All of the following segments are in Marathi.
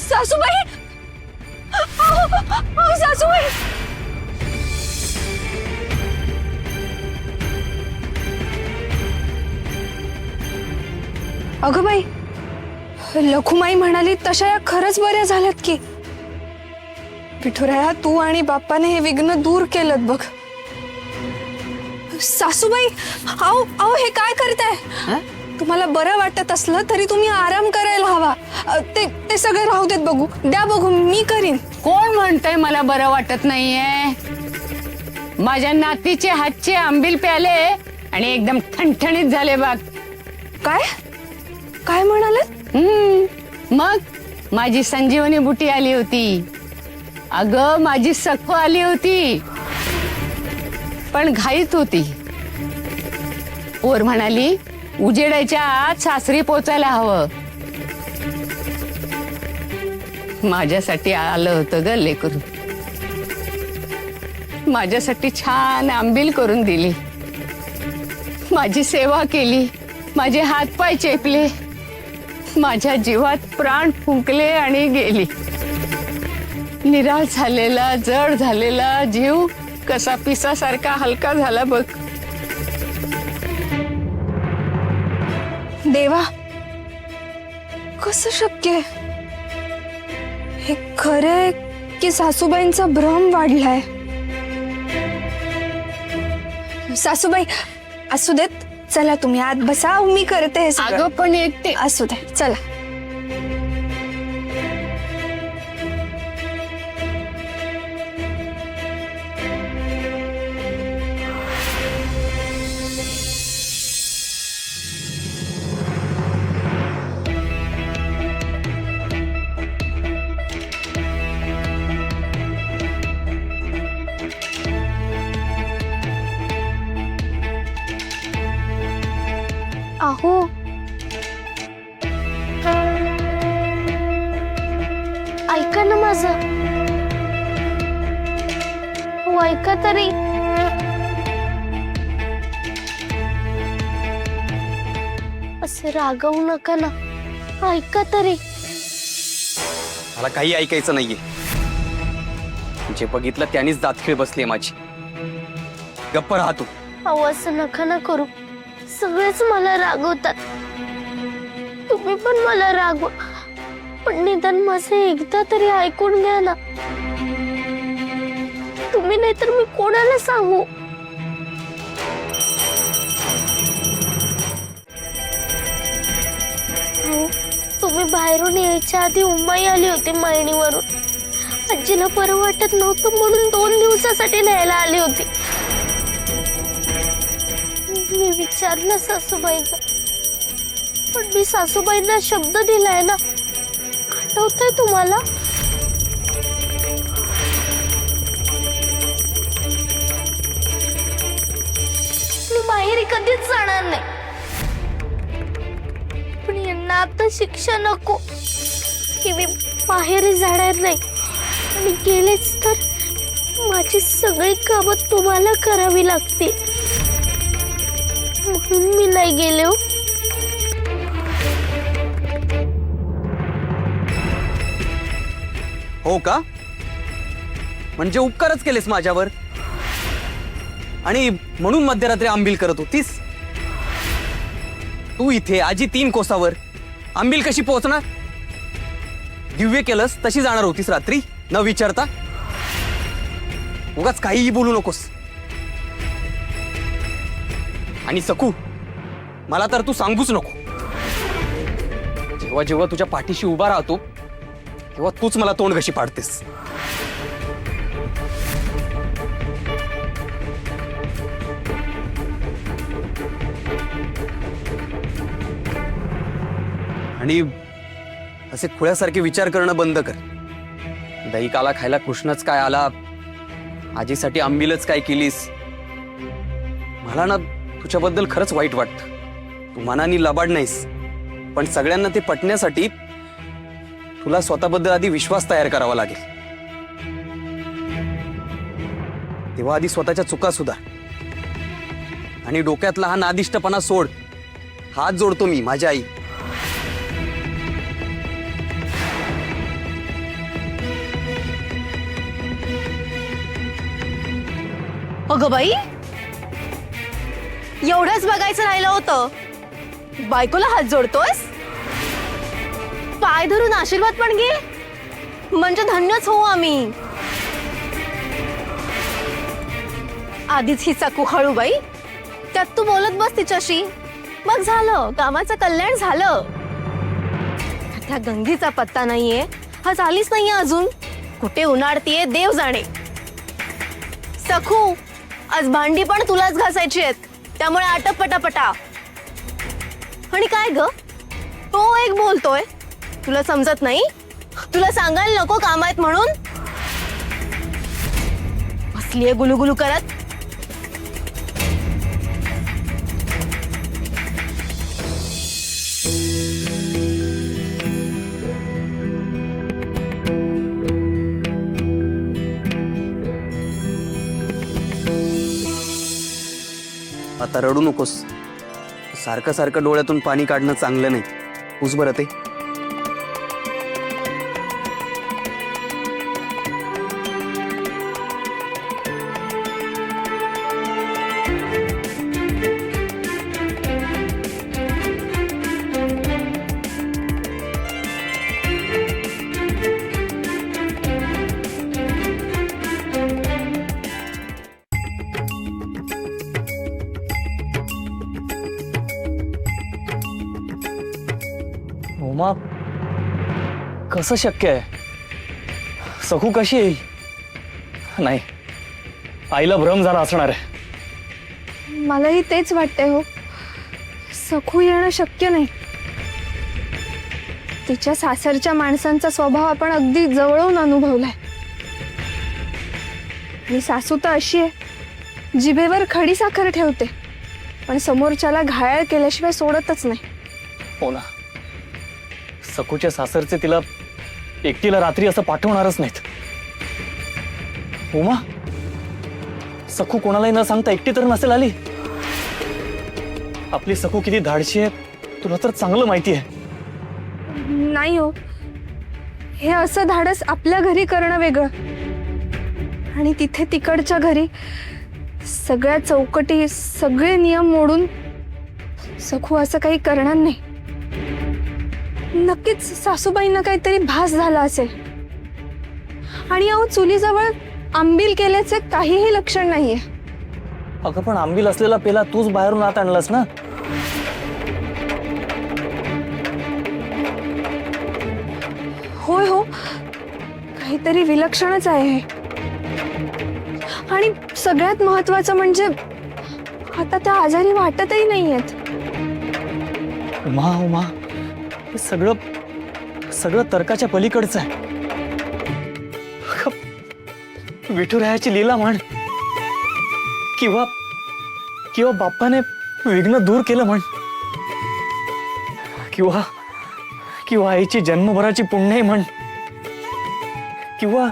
सासूबाई, सासूबाई, अगं बाई, लखुमाई म्हणाली तशा या खरंच बऱ्या झाल्यात की. विठुराया, तू आणि बाप्पाने हे विघ्न दूर केलं बघ. सासूबाई, आओ आओ, हे काय करताय? तुम्हाला बरं वाटत असलं तरी तुम्ही आराम करायला हवा. ते सगळे राहू देत, बघू द्या, बघू मी करीन. कोण म्हणतंय मला बरं वाटत नाहीये? माझ्या नातीचे हातचे आंबील प्याले आणि एकदम ठणठणीत झाले बघ. काय काय म्हणाले? मग माझी संजीवनी बुटी आली होती. अगं, माझी सखू आली होती, पण घाईत होती. पोर म्हणाली उजेडाच्या आत सासरी पोचायला हवं. माझ्यासाठी आलं होतं ग लेकरू. माझ्यासाठी छान आंबील करून दिली, माझी सेवा केली, माझे हात पाय चेपले, माझ्या जीवात प्राण फुंकले आणि गेली. निराळ झालेला, जड झालेला जीव कसा पिसासारखा हलका झाला बघ. देवा, कसं शक्य आहे? हे खरंय की सासूबाईंचा भ्रम वाढलाय? सासूबाई, असू देत, चला तुम्ही आत बसा, मी करते हे सगळं. अगं पण एकटे. असू दे, चला. अहो, ऐका ना माझं. हो, ऐका तरी. असे रागवू नका ना, ऐका तरी. मला काही ऐकायचं नाहीये. जे बघितलं त्यानेच दातखिळ बसली माझी. गप्प राहा तू. अहो, असं नका ना करू. सगळेच मला रागवतात, तुम्ही पण मला रागवा, पण निदान माझे एकदा तरी ऐकून घ्या ना. तुम्ही नाही तर मी कोणाला सांगू? तुम्ही बाहेरून यायच्या आधी उमाई आली होती मळणीवरून. आजीला बरं वाटत नव्हतं म्हणून 2 दिवसासाठी न्यायला आली होती. मी विचारलं सासूबाईंना, पण मी सासूबाईंना शब्द दिलाय ना, आठवतंय तुम्हाला? मी माहेरी कधीच जाणार नाही, पण यांना आता शिक्षा नको की मी माहेरी जाणार नाही. आणि गेलेच तर माझी सगळी कामं तुम्हाला करावी लागतील, म्हणून मी नाही गेले. हो का? म्हणजे उपकारच केलेस माझ्यावर आणि म्हणून मध्यरात्री आंबील करत होतीस? तू इथे आजी 3 कोसावर आंबील कशी पोहोचणार? दिव्य केलंस तशी जाणार होतीस रात्री न विचारता? उगाच काहीही बोलू नकोस. आणि सकू, मला तर तू सांगूच नको. जेव्हा जेव्हा तुझ्या पाठीशी उभा राहतो तेव्हा तूच मला तोंड कशी पाडतेस. आणि असे खुळ्यासारखे विचार करणं बंद कर. दही काला खायला कृष्णच काय आला, आजीसाठी आंबीलच काय केलीस. मला ना तुझ्याबद्दल खरंच वाईट वाटतं. तू मनाने लबाड नाहीस, पण सगळ्यांना ते पटण्यासाठी तुला स्वतःबद्दल आधी विश्वास तयार करावा लागेल. तेव्हा आधी स्वतःच्या चुका सुधार आणि डोक्यातला हा नादिष्टपणा सोड. हात जोडतो मी, माझी आई. अगं बाई, एवढंच बघायचं राहिलं होतं. बायकोला हात जोडतोयस, पाय धरून आशीर्वाद पण घे, म्हणजे धन्यच होऊ आम्ही. आधीच ही चाकू हळू बाई, त्यात तू बोलत बस तिच्याशी, मग झालं, कामाचं कल्याण झालं. त्या गंगीचा पत्ता नाहीये, आज आलीच नाहीये अजून. कुठे उन्हाळतीये देव जाणे. सखू, आज भांडी पण तुलाच घासायची आहेत, त्यामुळे आटप पटापटा. आणि काय ग, तो एक बोलतोय, तुला समजत नाही? तुला सांगायला नको काम आहेत म्हणून? बसलीये गुलुगुलू करत. आता रडू नकोस. सारखं सारखं डोळ्यातून पाणी काढणं चांगलं नाही. पुस बरं ते. उमा, कसं शक्य आहे? सखू कशी येईल? नाही, आईला भ्रम झाला असणार आहे. मलाही तेच वाटतंय हो. सखू येणं शक्य नाही. तिच्या सासरच्या माणसांचा स्वभाव आपण अगदी जवळून अनुभवलाय. आणि सासू तर अशी आहे, जिभेवर खडी साखर ठेवते, पण समोरच्याला घायाळ केल्याशिवाय सोडतच नाही. हो ना, सखूच्या सासरचे तिला एकटीला रात्री असं पाठवणारच नाहीत. उमा, सखू कोणालाही न सांगता एकटी तर नसेल आली. आपली सखू किती धाडशी आहे तुला तर चांगलं माहिती आहे. नाही हो, हे असं धाडस आपल्या घरी करणं वेगळं, आणि तिथे तिकडच्या घरी सगळ्या चौकटी, सगळे नियम मोडून सखू असं काही करणार नाही. नक्कीच सासूबाईंना काहीतरी भास झाला असेल. आणि अहो, चुलीजवळ आंबील केल्याचे काहीही लक्षण नाहीये. अगं पण आंबील असलेला पेला तूच बाहेरून आत आणलास ना. होय हो, काहीतरी विलक्षणच आहे हे. आणि सगळ्यात महत्वाचं म्हणजे आता त्या आजारी वाटतही नाहीयेत. उमा उमा, हे सगळं सगळं तर्काच्या पलीकडचं आहे. विठुरायाची लीला म्हण, किंवा किंवा बाप्पाने विघ्न दूर केलं म्हण, किंवा किंवा आईची जन्मभराची पुण्यही म्हण, किंवा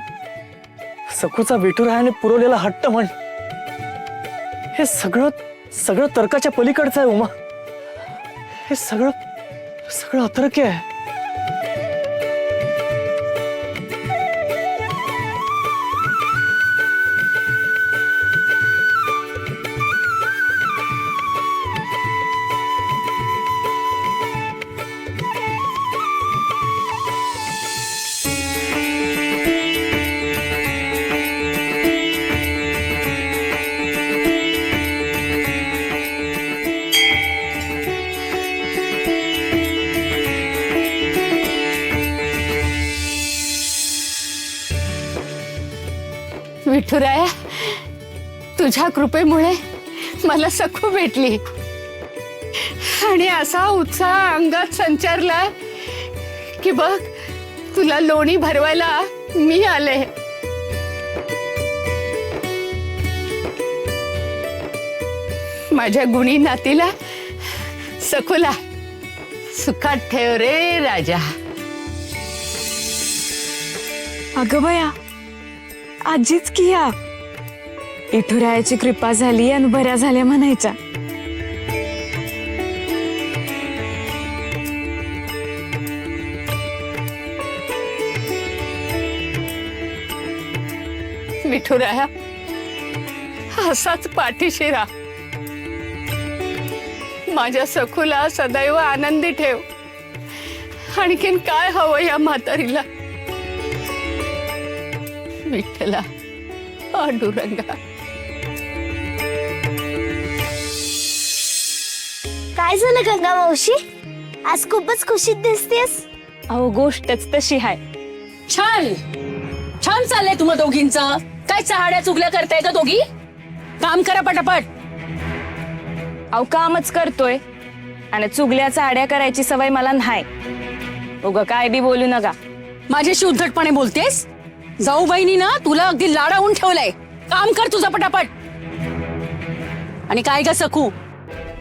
सखूचा विठुरायाने पुरवलेला हट्ट म्हण. हे सगळं सगळं तर्काच्या पलीकडचं आहे उमा. हे सगळं सगळं अतर्क्य आहे. विठुराया, तुझ्या कृपेमुळे मला सखू भेटली आणि असा उत्साह अंगात संचारला की बघ, तुला लोणी भरवायला मी आले. माझ्या गुणी नातीला, सखूला सुखात ठेव रे राजा. अगं बया, आजीच की या विठुरायाची कृपा झाली आणि बऱ्या झाल्या म्हणायच्या. विठुराया, असाच पाठीशी राहा. माझ्या सखूला सदैव आनंदी ठेव. आणखीन काय हवं या म्हातारीला? विठ्ठला, पांडुरंगा. काय झालं गंगा मावशी? आज खूपच खुशीत दिसतेस. अहो गोष्टच तशी आहे. छान छान चाललंय तुम्हा दोघींचं. काय चहाड्या चुगल्या करताय का दोघी? काम करा पटापट. अहो कामच करतोय आणि चुगल्या चाड्या करायची सवय मला नाही. उगा काय बी बोलू नका. माझ्याशी उद्धटपणे बोलतेस? जाऊ बहिणी ना तुला अगदी लाडावून ठेवलंय. काम कर तुझं पटापट. आणि काय ग सखू,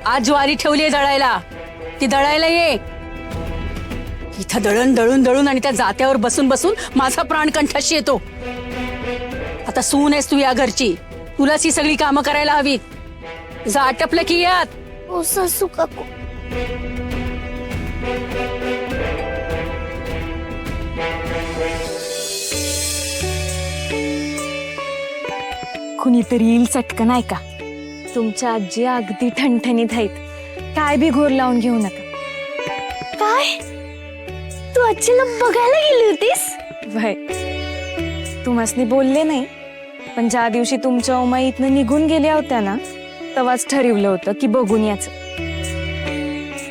आज ज्वारी ठेवलीये दळायला, ती दळायला ये. इथं दळण दळून दळून आणि त्या जात्यावर बसून बसून माझा प्राण कंठाशी येतो. आता सून आहेस तू या घरची, तुलाच ही सगळी कामं करायला हवीत. जा आटपलं की यात. ओ सासू काकू. कुणीतरी येईल चटकन ऐका. तुमच्या आजी अगदी ठणठणीत आहेत. काय बी घोर लावून घेऊ नका. काय? तू आजीला बघायला गेली होतीस? वय तुम्हासनी बोलले नाही, पण ज्या दिवशी तुमच्या उमा इथनं निघून गेल्या होत्या ना, तेव्हाच ठरवलं होतं की बघून याचं.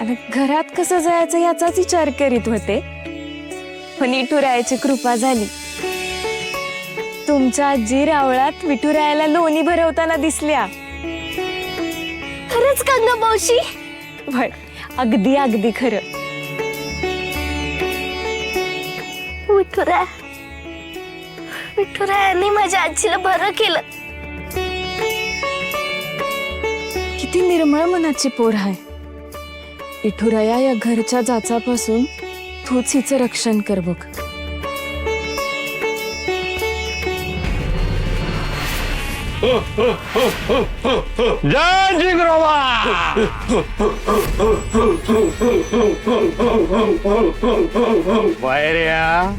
आणि घरात कसं जायचं याचाच विचार करीत होते, पण विठुरायाची कृपा झाली. तुमच्या आजी रावळात विठुरायाला लोणी भरवताना दिसल्या. खरंच गंगा मावशी? वय अगदी अगदी खरं. विठुरायाने माझ्या आजीला बरं केलं. किती निर्मळ मनाची पोर आहे. विठुराया या घरच्या जाचापासून तूच हिचं रक्षण कर बघ. जय जिगरोबा. बाहेर या.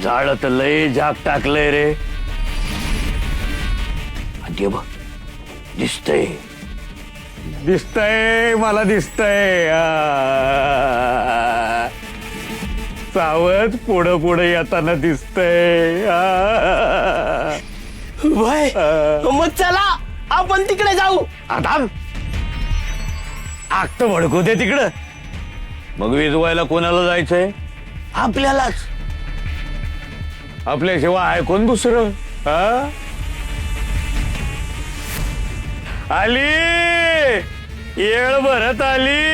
झाड तर लय झाक टाकलंय रे. आणि बघ दिसतंय दिसतंय मला दिसतंय. सावध पुढं पुढे येताना दिसतंय. भाई मग चला आपण तिकडे जाऊ. आता आग तर भडकू दे तिकडं. मग विजवायला कोणाला जायचंय? आपल्यालाच. आपल्याशिवाय आहे कोण दुसरं? आली येळ भरत आली.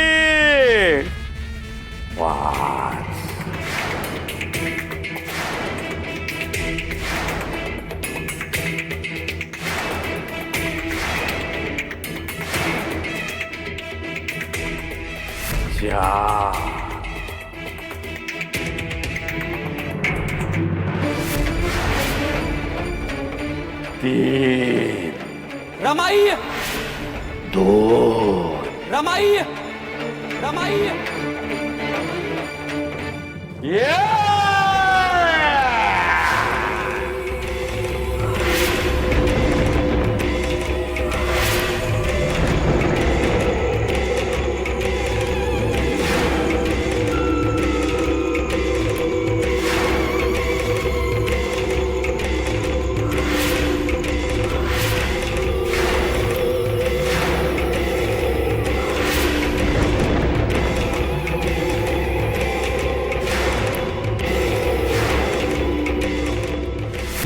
रमाई दोन रमाई रमाई.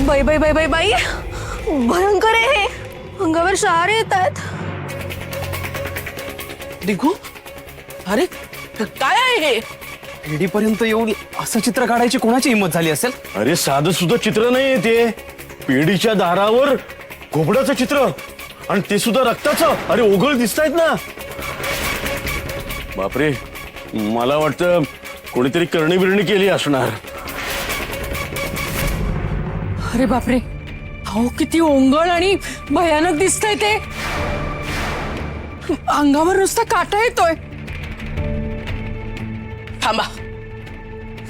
बाई बाई बाई बाई बाई, भयंकर आहे हे. अंगावर शहारे येत आहेत. दिगू, अरे काय आहे हे? पेढीपर्यंत येऊन असं चित्र काढायची कोणाची हिंमत झाली असेल? अरे साधं सुद्धा चित्र नाहीये ते. पेढीच्या दारावर घोबडाचं चित्र आणि ते सुद्धा रक्ताचं. अरे ओघळ दिसतायत ना. बापरे, मला वाटतं कोणीतरी करणी बिरणी केली असणार. अरे बापरे, अहो किती ओंगळ आणि भयानक दिसतंय ते. अंगावर नुसता काटा येतोय. थांबा,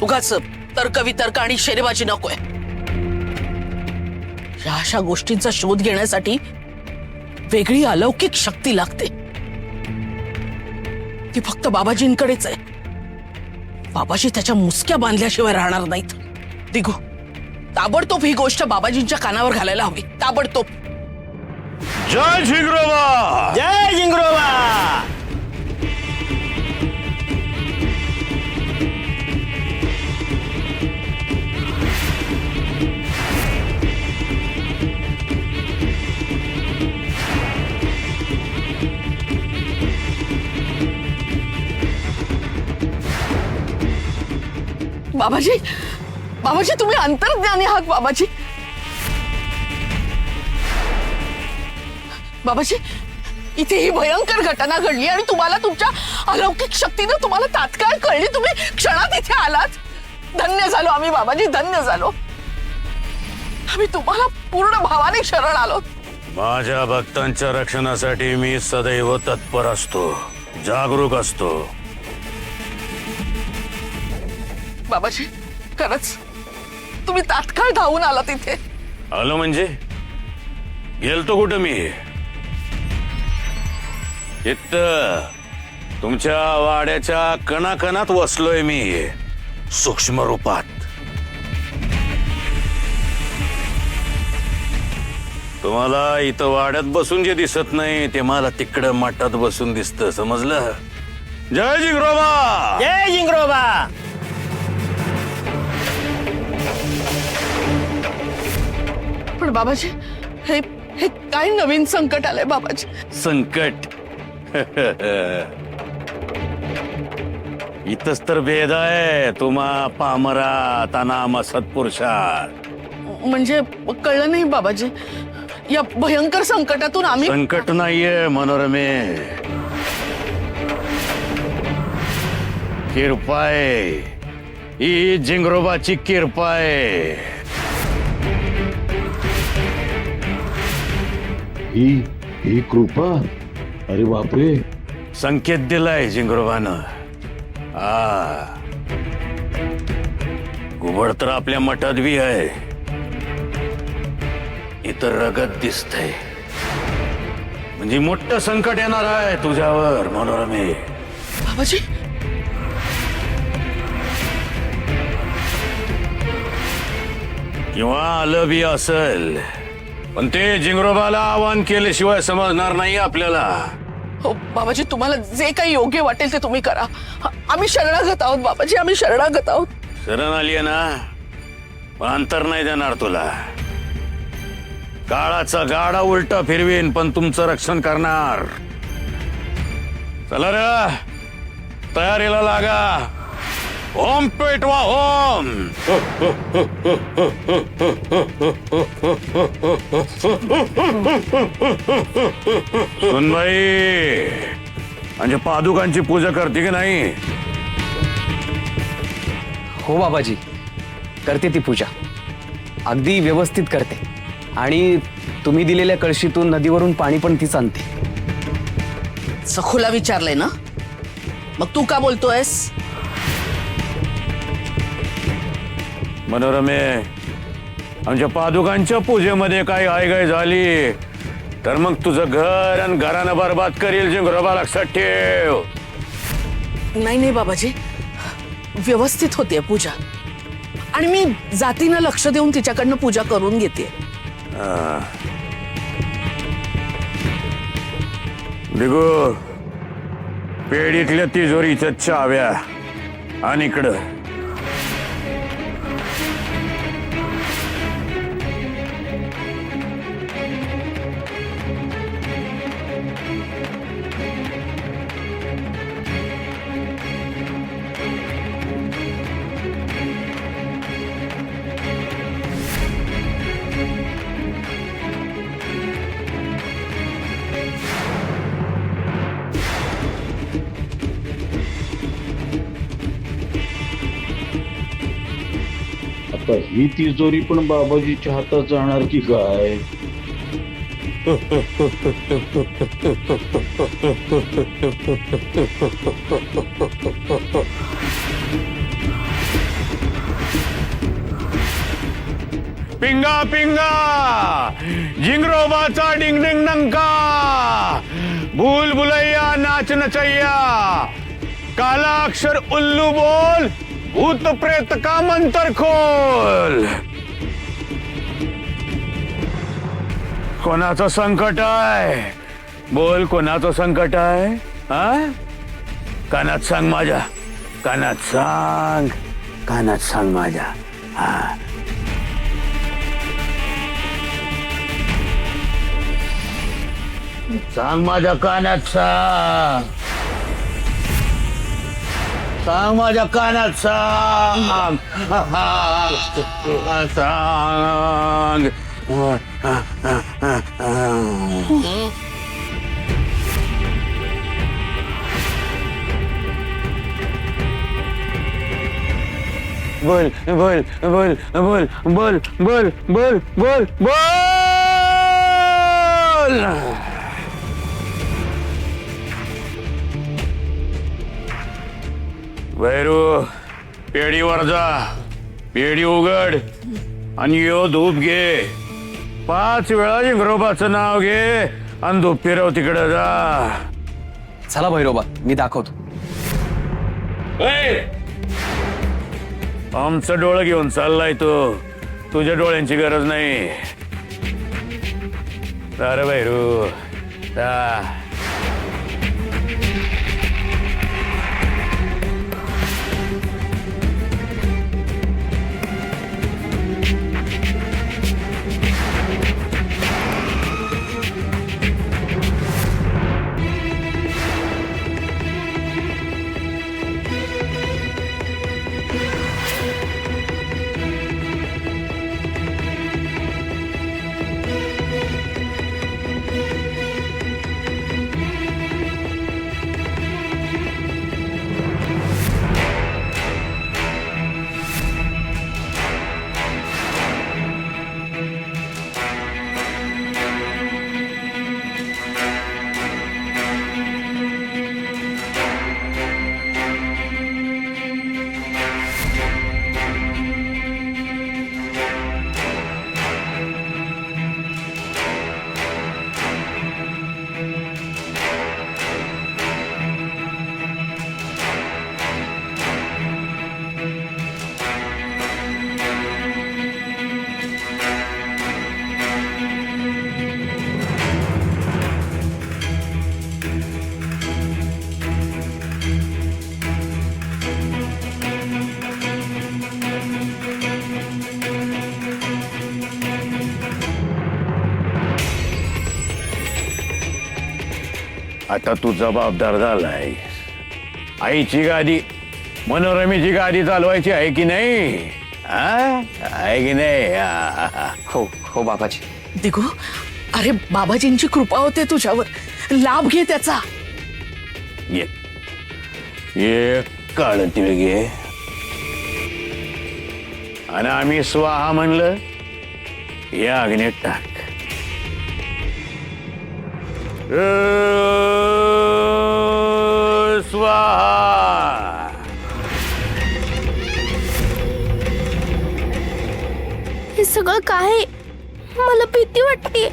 उगाच तर्क वितर्क आणि शेरेबाजी नकोय. या अशा गोष्टींचा शोध घेण्यासाठी वेगळी अलौकिक शक्ती लागते. ती फक्त बाबाजींकडेच आहे. बाबाजी त्याच्या मुसक्या बांधल्याशिवाय राहणार नाहीत. दिगू, ताबडतोब ही गोष्ट बाबाजींच्या कानावर घालायला हवी, ताबडतोब. जय झिंगरोबा, जय जिंगरोबा. बाबाजी, बाबाजी तुम्ही अंतर्ज्ञानी आहात. बाबाजी, बाबाजी इथे ही भयंकर घटना घडली आणि तुम्हाला तुमच्या अलौकिक शक्तीनं तुम्हाला तात्काळ कळली. तुम्ही क्षणात इथे आलात. धन्य झालो आम्ही बाबाजी, धन्य झालो. आम्ही तुम्हाला पूर्ण भावाने शरण आलो. माझ्या भक्तांच्या रक्षणासाठी मी सदैव तत्पर असतो, जागरूक असतो. बाबाजी खरंच तुम्ही तात्काळ धावून आला तिथे. आलो म्हणजे गेलतो कुठं मी? इथं तुमच्या वाड्याच्या कणाकणात वसलोय मी, सूक्ष्म रूपात. तुम्हाला इथं वाड्यात बसून जे दिसत नाही ते मला तिकडं मठात बसून दिसतं, समजलं? जय जिंगरोबा, जय जिंगरोबा. पण बाबाजी हे हे काय नवीन संकट आलंय बाबाजी? संकट इथंच तर भेद आहे तुम्हा पामरात अनाम सत्पुरुषात. म्हणजे कळलं नाही बाबाजी. या भयंकर संकटातून आम्ही संकट नाहीये मनोरमे, कृपा आहे. ही जिंगरोबाची कृपा आहे. ही कृपा, अरे बापरे. संकेत दिलाय जिंगरोबानं. घुबड तर आपल्या मठात बी आहे. इतर रगत दिसतंय, म्हणजे मोठं संकट येणार आहे तुझ्यावर मनोरमे. बाबाजी किंवा आलं बी असेल, पण ते जिंगरोबाला आवाहन केल्याशिवाय समजणार नाही आपल्याला. हो बाबाजी, तुम्हाला जे काही योग्य वाटेल ते तुम्ही करा. आम्ही शरणागत आहोत बाबाजी, आम्ही शरणागत आहोत. शरण आलीये ना, पण अंतर नाही देणार तुला. काळाचा गाडा उलटा फिरवीन पण तुमचं रक्षण करणार. चला रे, तयारीला लागा. ओम पेटवा ओम. सुनबाई म्हणजे पादुकांची पूजा करते की नाही? हो बाबाजी, करते ती पूजा, अगदी व्यवस्थित करते. आणि तुम्ही दिलेल्या कळशीतून नदीवरून पाणी पण तीच आणते. सखूला विचारलंय ना, मग तू का बोलतोयस? मनोरमे, आमच्या पादुकांच्या पूजेमध्ये काही आयगाय झाली तर मग तुझं घर आणि घरानं बरबाद करील जिंगरोबा, लक्षात ठेव. नाही नाही बाबाजी, व्यवस्थित होते पूजा आणि मी जातीनं लक्ष देऊन तिच्याकडनं पूजा करून घेते. दिगू, पेढीतल्या तिजोरीच्या चाव्या आणि इकडं. आता ही तिजोरी पण बाबाजीच्या हातात जाणार की काय? पिंगा पिंगा जिंगरोबाचा डिंग डिंग नंका भूल भुलैया नाच नचैया काला अक्षर उल्लू बोल भूत प्रेत का मंत्र खोल. कोणाचं संकट आहे बोल कोणाचं संकट आहे हा कानात सांग माझ्या कानात सांग माझ्या हा सांग माझ्या कानात सांग माझ्या कानात सांग सांग बोल बोल बोल बोल बोल बोल बोल बोल बोल वैरू पेढीवर जा पेढी उघड आणि यो धूप घे 5 वेळा जिंगरोबाचं नाव घे आणि धूप फिरव तिकडे जा. चला भैरोबा मी दाखवतो. आमचं डोळं घेऊन चाललाय तो तुझ्या डोळ्यांची गरज नाही. अरे भैरू जा. आता तू जबाबदार झालाय. आईची गादी मनोरमेची गादी चालवायची आहे की नाही आहे की नाही. हो हो बाबाजी. दिगो अरे बाबाजींची कृपा होते तुझ्यावर लाभ घे त्याचा. ये काळ तिळ घे आणि आम्ही स्वाहा म्हणलं या अग्नीत टाक. स्वाहा. हे सगळं काय मला भीती वाटते.